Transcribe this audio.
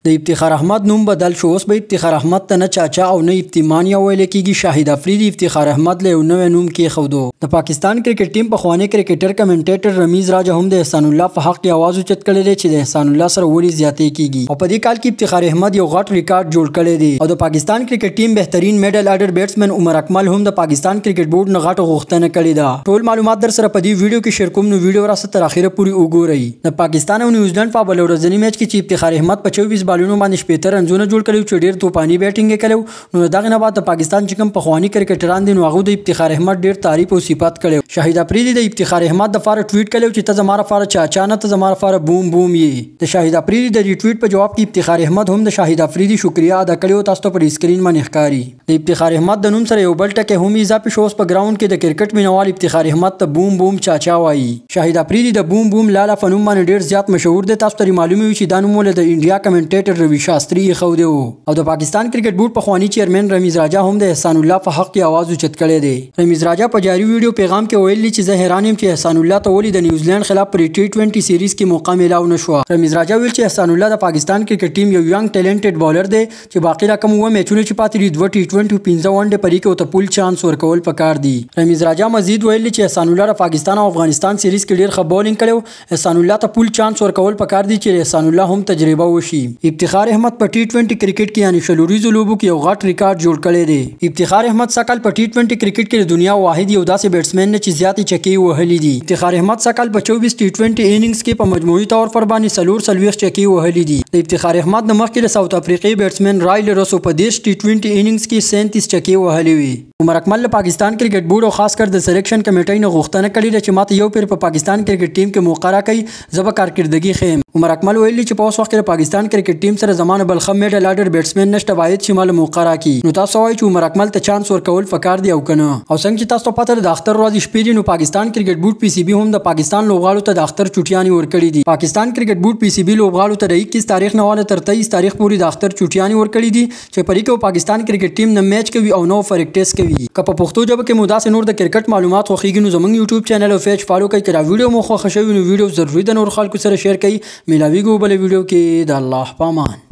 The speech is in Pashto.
د افتخار احمد نوم بدل شو، اوس به افتخار احمد ته نه چاچا او نه افتیمانیا ویل کیږي. شاهد افریدي افتخار احمد له نوې نوم کې خودو. د پاکستان کرکټ ټیم په خوانی کرکټر کمنټیټر رمیز راجا هم د احسان الله په حق کې आवाज اوچت کړی دی چې د احسان الله سره وړي زیاتې کیږي او په دې کال کې افتخار احمد یو غټ ریکارډ جوړ کړی دی او د پاکستان کرکټ ټیم بهترین میډل آرډر بیټسمن عمر اکمل هم د پاکستان کرکټ بورډ نه غټه غوښتنه کړې ده. ټول معلومات در سره په دې ویډیو کې شیر کوم، نو ویډیو را ستر اخیره پوری وګورئ. د پاکستان او نیوزیلند په بل ورځنی میچ کې چې افتخار احمد په 24 بالونو باندې 70 رنونه جوړ کړو چې ډیر توپانی بیټینګ یې کړو، نو دغه نه بعد د پاکستان چې کوم په خوانی کرکټران دي نو هغه د افتخار احمد ډیر تعریف او صفات کړو. شاهد افریدي د افتخار احمد د فار ټویټ کړو چې ته زماره فار چاچا نه ته زماره فار بوم بوم یې. د شاهد افریدي د ریټویټ په جواب کې افتخار احمد هم د شاهد افریدي شکریا ادا کړو. تاسو ته پر اسکرین باندې ښکاری د افتخار احمد د نوم سره یو بل ټکی هم اضافه شو. په ګراوند کې د کرکټ مینوال افتخار احمد ته بوم بوم چاچا وایي. شاهد افریدي د بوم بوم لالا فنوم باندې ډیر زیات مشهور دی. تاسو ته معلومه وي چې دا نوم ول د انډیا کمنټیټر روي شاستری خو دی او د پاکستان کرکټ بورډ په خوانی چیرمن رمیز راجا هم د احسان الله په حق کې आवाज اوچت کړی دی. رمیز راجا په جاری ویډیو پیغام کې ویلي چې زه حیران یم چې احسان الله ته ولې د نیوزیلند خلاف پر ټي20 سیریز کې موقع ملاو نشو. رمیز راجا ویل چې احسان الله د پاکستان کرکټ ټیم یو ینګ ټیلنټډ بالر دی چې باقی رقم و میچونه چې پاتې دي 2 ټي20 15 ون ډے پرې کې او ته پول چانس ورکول پکار دی. رمیز راجا مزید ویل چې احسان الله د پاکستان او افغانستان سیریز کې ډیر ښه بولینګ کړو. احسان الله ته پول چانس ورکول پکار دی چې احسان الله هم تجربه وشي. افتخار احمد په ټي20 کرکټ کې یعنی شلوریزو لوبو کې یو غټ ریکارډ جوړ کړی دی. افتخار احمد سکل په ټي20 کرکټ کې د دنیا واحد یو داسې بیټسمن نه چې زیاتې چکی وهلې دي. افتخار احمد سکل په 24 ټي20 اننګز کې په مجموعي تور پر باندې 40 چکی وهلې دي. د افتخار احمد د مخکې د ساوث افریقي بیټسمن رایل رسو په 10 ټي20 اننګز کې 37 چکی وهلې وي. عمر اکمل له پاکستان کرکټ بورډ او خاص کر د سلیکشن کمیټې نه غوښتنه کړې چې ماته یو پیر په پاکستان کرکټ ټیم کې موقع راکړي زبر کارکردګي خیم. عمر اکمل ویلي چې په اوس وخت کې د پاکستان کرکټ ټیم سره زمانه بل خم میډل آرډر بیټسمن نشته باید چې مال موقع راکړي. نو تاسو وایي چې عمر اکمل ته چانس ورکول فکر دی او کنه. او څنګه چې تاسو پته د اختر ورځ شپې نو پاکستان کرکټ بورډ پی سی بی هم د پاکستان لوبغاړو ته د اختر چټیانی ورکړي دي. پاکستان کرکټ بورډ پی سی بی لوبغاړو ته د 21 تاریخ نه واله تر 23 تاریخ پورې د اختر چټیانی ورکړي دي چې پرې کې پاکستان کرکټ ټیم نه میچ کوي او نو پریکټیس کوي. که په پښتو ژبه کې مودا سه نور د کرکټ معلومات خوښیږي نو زموږ یوټیوب چینل او پیج فالو کړئ. کله ویډیو مو خوښ شوی نو ویډیو ضروري د نور خلکو سره شیر کړئ. ملاویږو بل ویډیو کې د الله پامان.